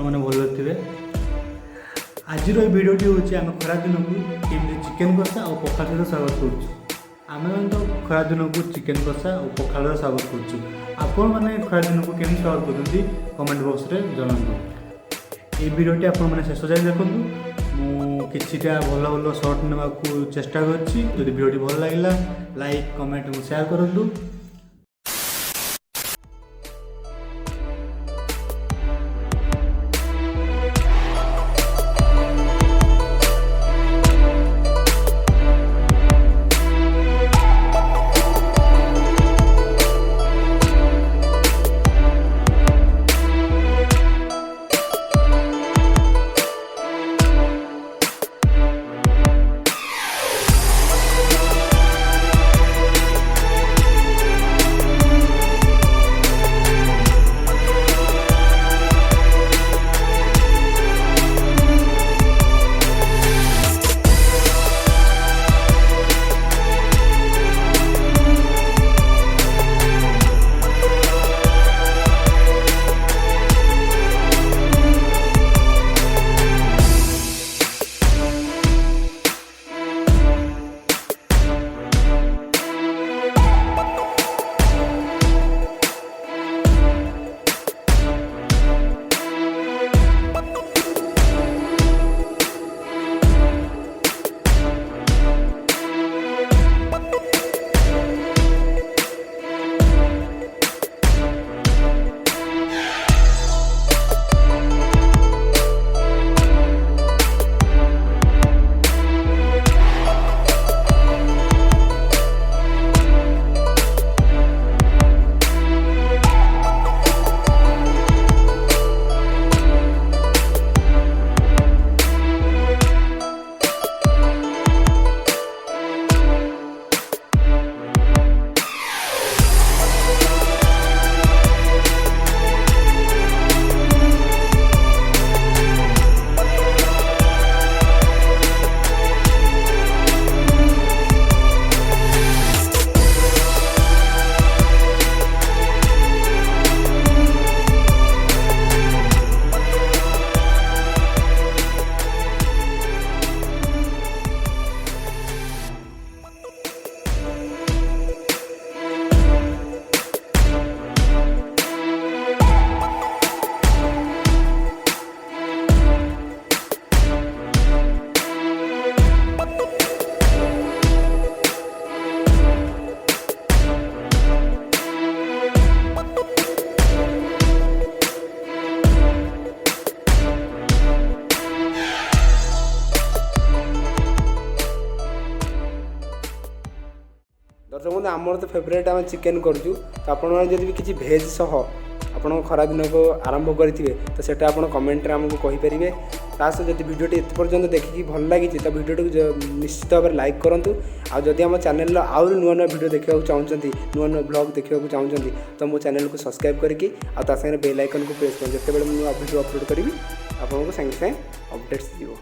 आपने भल थे। आज भिडियोटी हूँ आम खरा दिन को केमी चिकेन कषा और पखाल सहित स्वागत करुँ। आम तो खरा दिन को चिकेन कषा और पखाल स्वागत करुँ। मैंने खरा दिन को केमी स्वागत करते कमेंट बॉक्स में जनातु। ये भिडियोटी आपने शेष जाए देखूँ। किछिटा भल भल सर्ट नेबा को चेष्टा करछि। जदि भिडियोटी भल लागिला लाइक कमेंट और शेयर करंतु। दर्शक बंधु आमर तो फेवरेट आम चिकेन करूँ। तो आपड़ी भी किसी भेज सह आप खरा दिन को आरंभ करेंगे तो सेटा आप कमेंट आमको कहींपर। तास जब भिडियोटी एत पर्यंत देखिकी भल लगी तो भिडियोटी निश्चित भाव में लाइक करूँ। आदि आम चैनल आउरी नुआ नुआ भिडियो देखा चाहते नुआ नुआ ब्लॉग देखा चाहते तो मो चैनल को सब्सक्राइब करके आगे बेल आइकन को प्रेस कर जिते बड़े नुआ भिडियो अपलोड करी आपको सागे सागे अपडेट्स दिव।